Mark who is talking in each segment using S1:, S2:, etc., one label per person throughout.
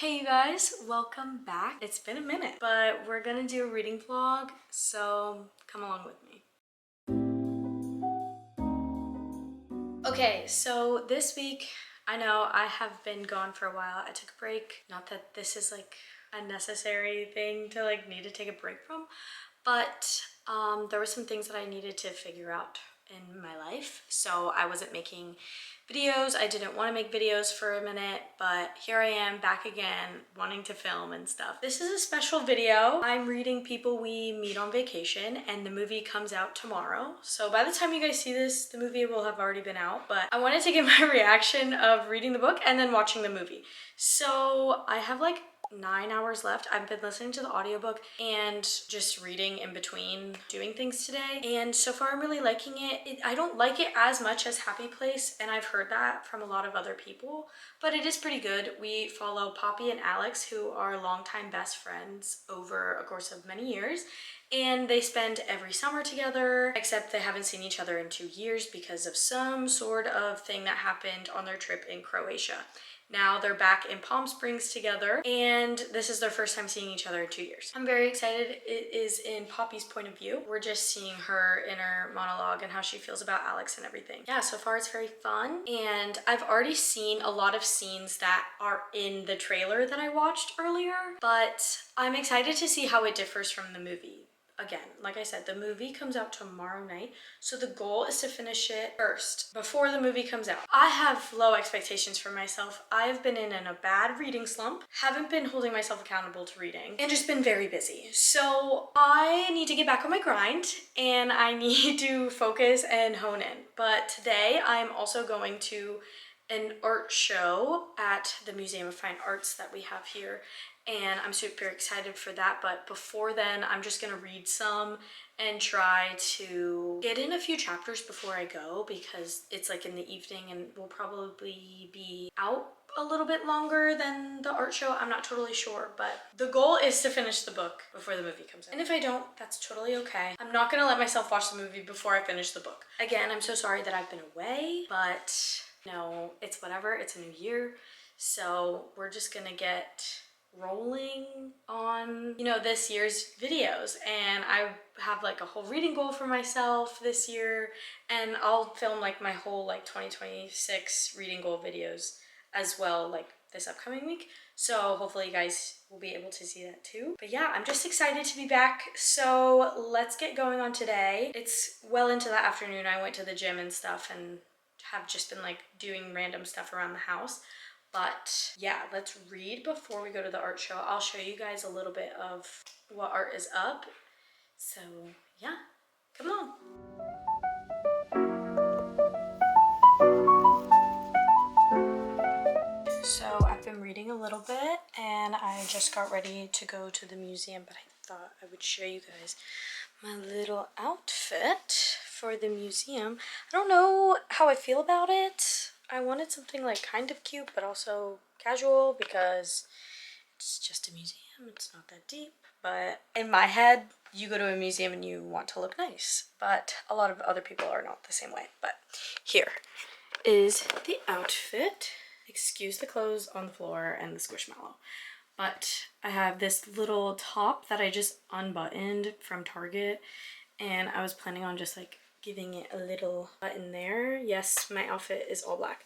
S1: Okay, you guys, welcome back. It's been a minute, but we're gonna do a reading vlog, so come along with me. Okay, so this week, I know I have been gone for a while. I took a break. Not that this is like a necessary thing to like need to take a break from, but there were some things that I needed to figure out in my life. So I wasn't making videos. I didn't want to make videos for a minute, but here I am back again wanting to film and stuff. This is a special video. I'm reading People We Meet on Vacation, and the movie comes out tomorrow. So by the time you guys see this, the movie will have already been out, but I wanted to get my reaction of reading the book and then watching the movie. So I have like 9 hours left. I've been listening to the audiobook and just reading in between doing things today, and so far I'm really liking it. I don't like it as much as Happy Place, and I've heard that from a lot of other people, but it is pretty good. We follow Poppy and Alex, who are longtime best friends over a course of many years, and they spend every summer together, except they haven't seen each other in 2 years because of some sort of thing that happened on their trip in Croatia. Now they're back in Palm Springs together, and this is their first time seeing each other in 2 years. I'm very excited. It is in Poppy's point of view. We're just seeing her inner monologue and how she feels about Alex and everything. Yeah, so far it's very fun, and I've already seen a lot of scenes that are in the trailer that I watched earlier, but I'm excited to see how it differs from the movie. Again, like I said, the movie comes out tomorrow night, so the goal is to finish it first, before the movie comes out. I have low expectations for myself. I've been in a bad reading slump, haven't been holding myself accountable to reading, and just been very busy. So I need to get back on my grind, and I need to focus and hone in. But today I'm also going to an art show at the Museum of Fine Arts that we have here, and I'm super excited for that. But before then, I'm just gonna read some and try to get in a few chapters before I go, because it's like in the evening and we'll probably be out a little bit longer than the art show. I'm not totally sure, but the goal is to finish the book before the movie comes out. And if I don't, that's totally okay. I'm not gonna let myself watch the movie before I finish the book. Again, I'm so sorry that I've been away, but no, it's whatever. It's a new year, so we're just gonna get rolling on, you know, this year's videos. And I have like a whole reading goal for myself this year, and I'll film like my whole like 2026 reading goal videos as well, like this upcoming week. So hopefully you guys will be able to see that too. But yeah, I'm just excited to be back. So let's get going on today. It's well into the afternoon. I went to the gym and stuff and have just been like doing random stuff around the house. But yeah, let's read before we go to the art show. I'll show you guys a little bit of what art is up. So yeah, come on. So I've been reading a little bit, and I just got ready to go to the museum, but I thought I would show you guys my little outfit for the museum. I don't know how I feel about it. I wanted something like kind of cute, but also casual, because it's just a museum. It's not that deep. But in my head, you go to a museum and you want to look nice. But a lot of other people are not the same way. But here is the outfit. Excuse the clothes on the floor and the squishmallow. But I have this little top that I just unbuttoned from Target, and I was planning on just like giving it a little button there. Yes, my outfit is all black.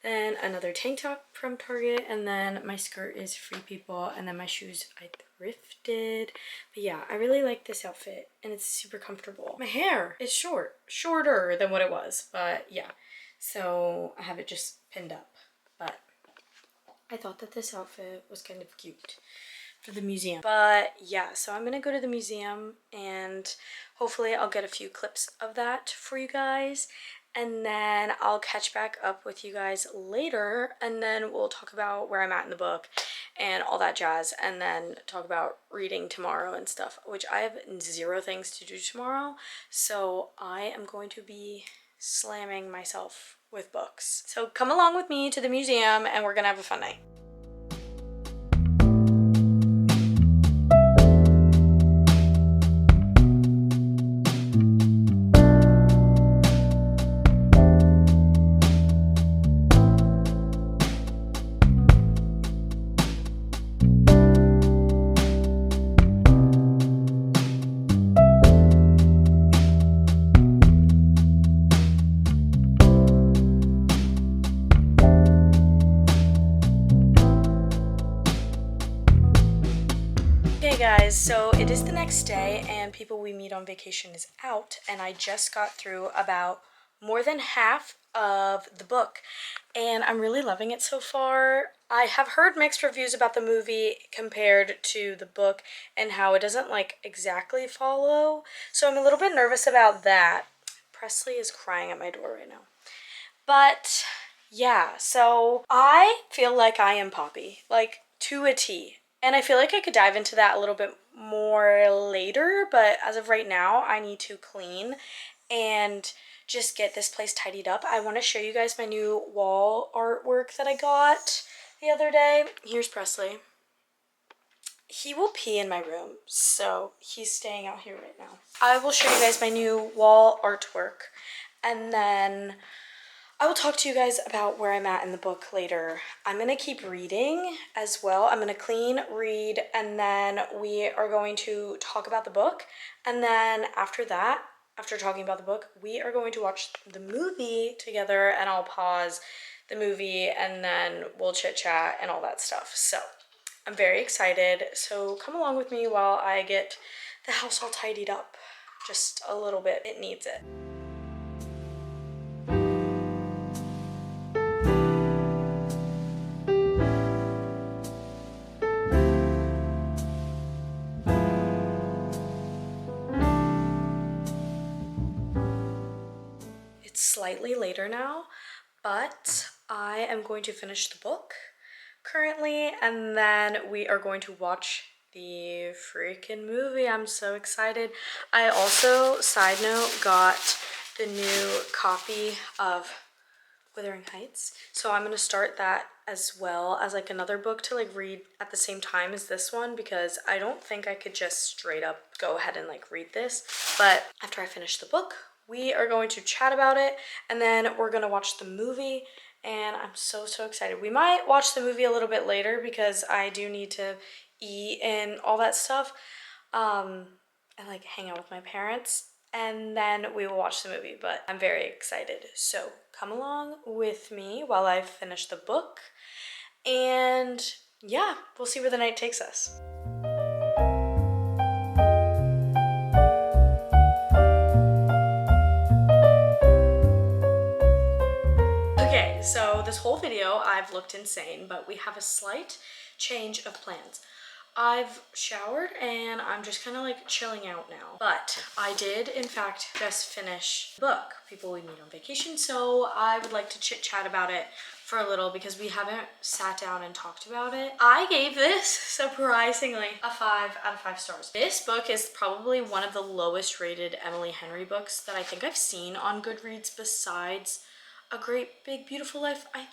S1: Then another tank top from Target, and then my skirt is Free People, and then my shoes I thrifted. But yeah, I really like this outfit, and it's super comfortable. My hair is shorter than what it was, but yeah. So I have it just pinned up, but I thought that this outfit was kind of cute for the museum. But yeah, so I'm gonna go to the museum, and hopefully I'll get a few clips of that for you guys, and then I'll catch back up with you guys later, and then we'll talk about where I'm at in the book and all that jazz, and then talk about reading tomorrow and stuff, which I have 0 things to do tomorrow, so I am going to be slamming myself with books. So come along with me to the museum, and we're gonna have a fun night. Hey guys, so it is the next day and People We Meet on Vacation is out, and I just got through about more than half of the book and I'm really loving it so far. I have heard mixed reviews about the movie compared to the book and how it doesn't like exactly follow, so I'm a little bit nervous about that. Presley is crying at my door right now. But yeah, so I feel like I am Poppy, like to a T. And I feel like I could dive into that a little bit more later, but as of right now, I need to clean and just get this place tidied up. I want to show you guys my new wall artwork that I got the other day. Here's Presley. He will pee in my room, so he's staying out here right now. I will show you guys my new wall artwork, and then I will talk to you guys about where I'm at in the book later. I'm going to keep reading as well. I'm going to clean, read, and then we are going to talk about the book. And then after that, after talking about the book, we are going to watch the movie together, and I'll pause the movie and then we'll chit chat and all that stuff. So I'm very excited. So come along with me while I get the house all tidied up. Just a little bit. It needs it. It's slightly later now, but I am going to finish the book currently, and then we are going to watch the freaking movie. I'm so excited. I also, side note, got the new copy of Wuthering Heights, so I'm gonna start that as well as like another book to like read at the same time as this one, because I don't think I could just straight up go ahead and like read this. But after I finish the book, we are going to chat about it, and then we're gonna watch the movie, and I'm so excited. We might watch the movie a little bit later because I do need to eat and all that stuff, and like hang out with my parents, and then we will watch the movie. But I'm very excited, so come along with me while I finish the book, and yeah, we'll see where the night takes us. Okay, so this whole video I've looked insane, but we have a slight change of plans. I've showered and I'm just kind of like chilling out now. But I did in fact just finish the book, People We Meet on Vacation, so I would like to chit chat about it for a little because we haven't sat down and talked about it. I gave this, surprisingly, a 5 out of 5 stars. This book is probably one of the lowest rated Emily Henry books that I think I've seen on Goodreads besides A Great Big Beautiful Life. I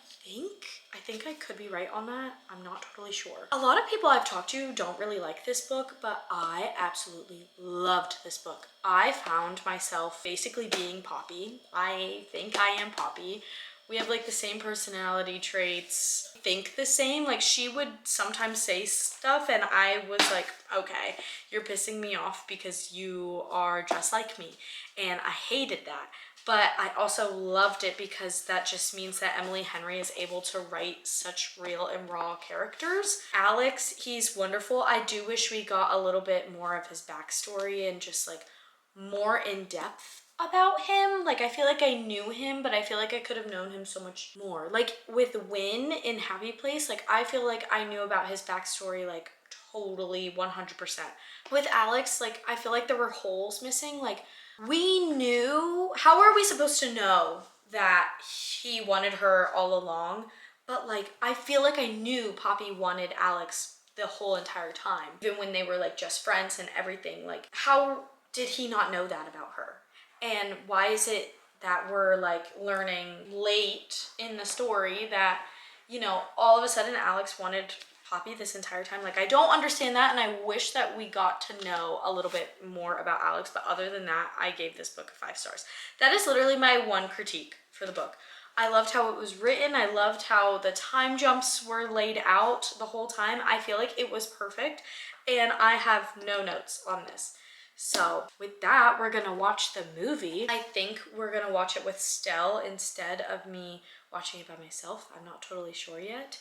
S1: think I could be right on that. I'm not totally sure. A lot of people I've talked to don't really like this book, but I absolutely loved this book. I found myself basically being Poppy. I think I am Poppy. We have like the same personality traits, think the same. Like she would sometimes say stuff and I was like, okay, you're pissing me off because you are just like me. And I hated that. But I also loved it because that just means that Emily Henry is able to write such real and raw characters. Alex, he's wonderful. I do wish we got a little bit more of his backstory and just like more in depth about him. Like I feel like I knew him, but I feel like I could have known him so much more. Like with Win in Happy Place, like I feel like I knew about his backstory like totally 100%. With Alex, like I feel like there were holes missing. Like we knew, how are we supposed to know that he wanted her all along? But like, I feel like I knew Poppy wanted Alex the whole entire time, even when they were like just friends and everything. Like, how did he not know that about her? And why is it that we're like learning late in the story that, you know, all of a sudden Alex wanted Poppy this entire time? Like I don't understand that, and I wish that we got to know a little bit more about Alex, but other than that, I gave this book 5 stars. That is literally my one critique for the book. I loved how it was written. I loved how the time jumps were laid out the whole time. I feel like it was perfect, and I have no notes on this. So with that, we're gonna watch the movie. I think we're gonna watch it with Stell instead of me watching it by myself. I'm not totally sure yet.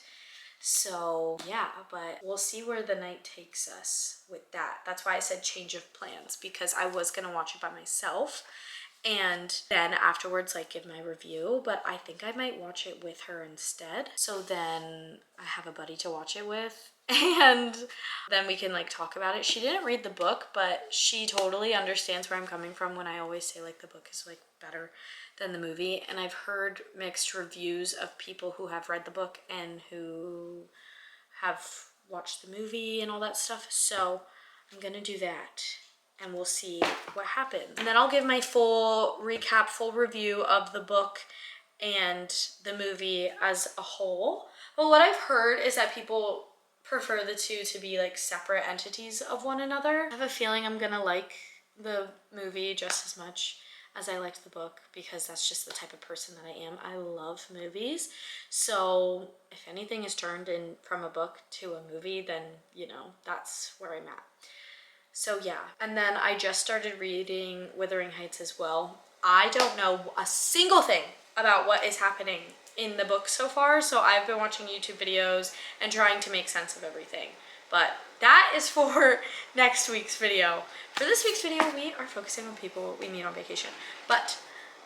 S1: So yeah, but we'll see where the night takes us with that. That's why I said change of plans, because I was gonna watch it by myself and then afterwards like give my review, but I think I might watch it with her instead. So then I have a buddy to watch it with and then we can like talk about it. She didn't read the book, but she totally understands where I'm coming from when I always say like the book is like better than the movie. And I've heard mixed reviews of people who have read the book and who have watched the movie and all that stuff. So I'm gonna do that and we'll see what happens. And then I'll give my full recap, full review of the book and the movie as a whole. But what I've heard is that people prefer the two to be like separate entities of one another. I have a feeling I'm gonna like the movie just as much as I liked the book, because that's just the type of person that I am. I love movies. So if anything is turned in from a book to a movie, then you know, that's where I'm at. So yeah, and then I just started reading Wuthering Heights as well. I don't know a single thing about what is happening in the book so far, so I've been watching YouTube videos and trying to make sense of everything. But that is for next week's video. For this week's video, we are focusing on people we meet on vacation. But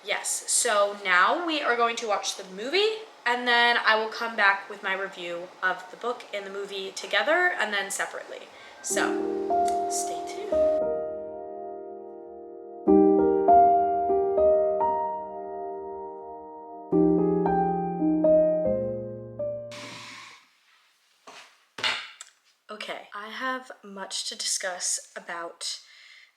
S1: yes, so now we are going to watch the movie, and then I will come back with my review of the book and the movie together and then separately. So stay tuned. Okay, I have much to discuss about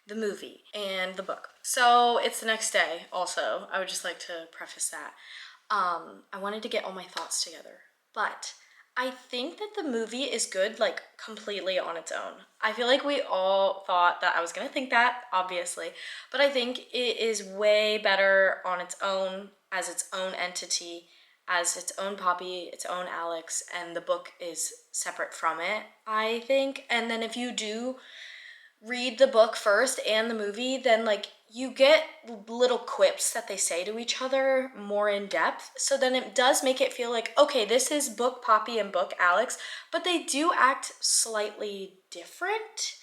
S1: the movie and the book. So it's the next day also. I would just like to preface that. I wanted to get all my thoughts together, but I think that the movie is good, like completely on its own. I feel like we all thought that I was gonna think that, obviously, but I think it is way better on its own, as its own entity, as its own Poppy, its own Alex, and the book is separate from it, I think. And then if you do read the book first and the movie, then like you get little quips that they say to each other more in depth. So then it does make it feel like, okay, this is book Poppy and book Alex, but they do act slightly different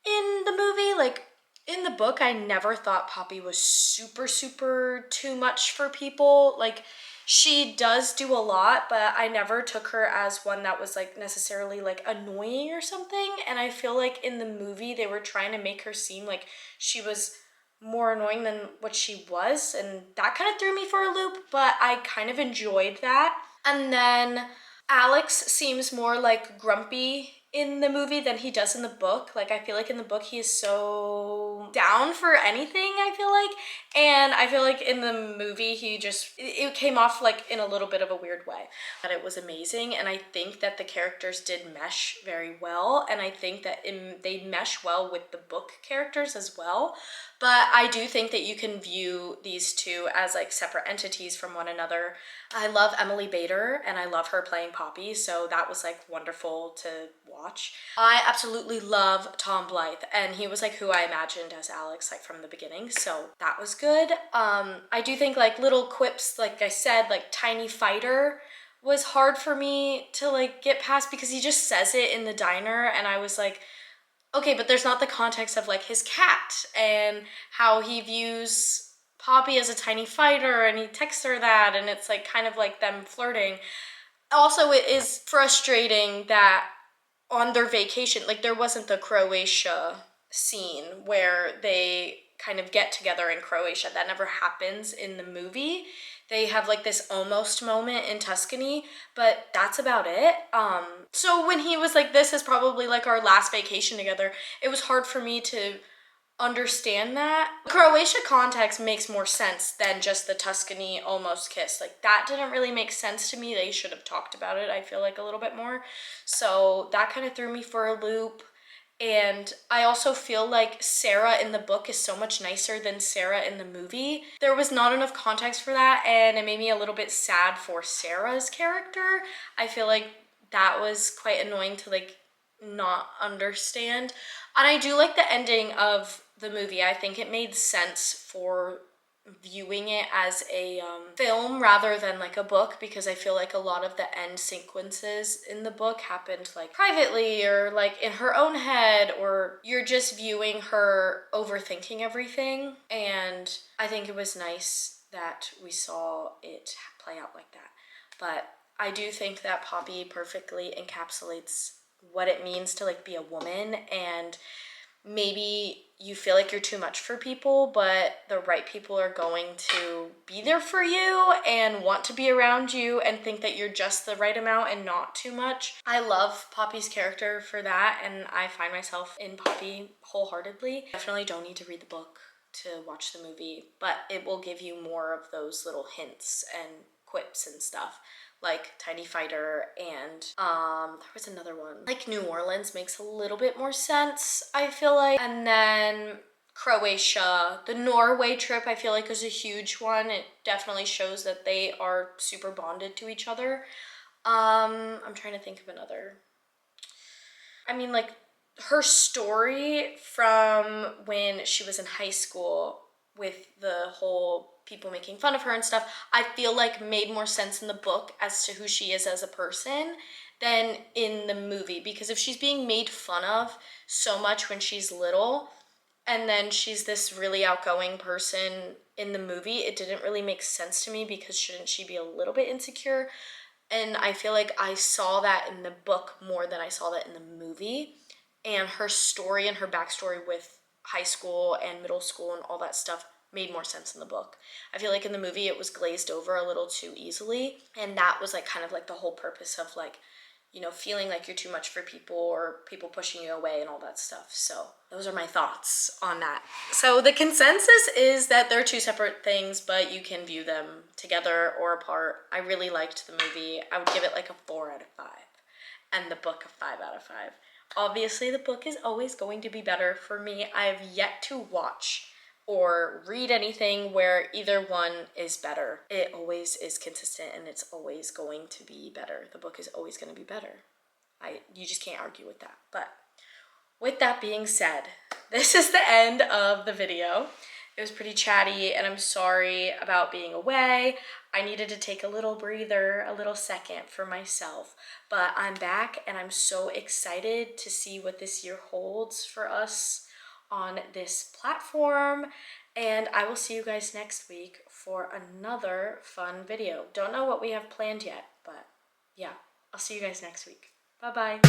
S1: in the movie. Like in the book, I never thought Poppy was super too much for people. Like she does do a lot, but I never took her as one that was like necessarily like annoying or something. And I feel like in the movie, they were trying to make her seem like she was more annoying than what she was. And that kind of threw me for a loop, but I kind of enjoyed that. And then Alex seems more like grumpy in the movie than he does in the book. Like I feel like in the book he is so down for anything, I feel like. And I feel like in the movie he just, it came off like in a little bit of a weird way. But it was amazing, and I think that the characters did mesh very well, and I think that they mesh well with the book characters as well. But I do think that you can view these two as like separate entities from one another. I love Emily Bader and I love her playing Poppy, so that was like wonderful to watch. I absolutely love Tom Blythe, and he was like who I imagined as Alex like from the beginning, so that was good. I do think like little quips, like I said, like tiny fighter was hard for me to like get past because he just says it in the diner, and I was like, okay, but there's not the context of like his cat and how he views Poppy as a tiny fighter, and he texts her that, and it's like kind of like them flirting. Also, it is frustrating that on their vacation, like there wasn't the Croatia scene where they kind of get together in Croatia. That never happens in the movie. They have like this almost moment in Tuscany, but that's about it. So when he was like, this is probably like our last vacation together, it was hard for me to understand that. The Croatia context makes more sense than just the Tuscany almost kiss. Like that didn't really make sense to me. They should have talked about it, I feel like, a little bit more. So that kind of threw me for a loop. And I also feel like Sarah in the book is so much nicer than Sarah in the movie. There was not enough context for that, and it made me a little bit sad for Sarah's character. I feel like that was quite annoying to like not understand. And I do like the ending of the movie. I think it made sense for viewing it as a film rather than like a book, because I feel like a lot of the end sequences in the book happened like privately or like in her own head, or you're just viewing her overthinking everything. And I think it was nice that we saw it play out like that. But I do think that Poppy perfectly encapsulates what it means to like be a woman, and maybe you feel like you're too much for people, but the right people are going to be there for you and want to be around you and think that you're just the right amount and not too much. I love Poppy's character for that, and I find myself in Poppy wholeheartedly. Definitely don't need to read the book to watch the movie, but it will give you more of those little hints and quips and stuff, like Tiny Fighter, and there was another one. Like New Orleans makes a little bit more sense, I feel like. And then Croatia, the Norway trip, I feel like is a huge one. It definitely shows that they are super bonded to each other. I'm trying to think of another. I mean, like her story from when she was in high school with the whole people making fun of her and stuff, I feel like made more sense in the book as to who she is as a person than in the movie. Because if she's being made fun of so much when she's little, and then she's this really outgoing person in the movie, it didn't really make sense to me, because shouldn't she be a little bit insecure? And I feel like I saw that in the book more than I saw that in the movie. And her story and her backstory with high school and middle school and all that stuff made more sense in the book. I feel like in the movie it was glazed over a little too easily. And that was like kind of like the whole purpose of like, you know, feeling like you're too much for people or people pushing you away and all that stuff. So those are my thoughts on that. So the consensus is that they're two separate things, but you can view them together or apart. I really liked the movie. I would give it like a 4 out of 5, and the book a 5 out of 5. Obviously, the book is always going to be better for me. I have yet to watch or read anything where either one is better. It always is consistent, and it's always going to be better. The book is always going to be better. You just can't argue with that. But with that being said, this is the end of the video. It was pretty chatty, and I'm sorry about being away. I needed to take a little breather, a little second for myself. But I'm back, and I'm so excited to see what this year holds for us on this platform. And I will see you guys next week for another fun video. Don't know what we have planned yet, but yeah, I'll see you guys next week. Bye-bye.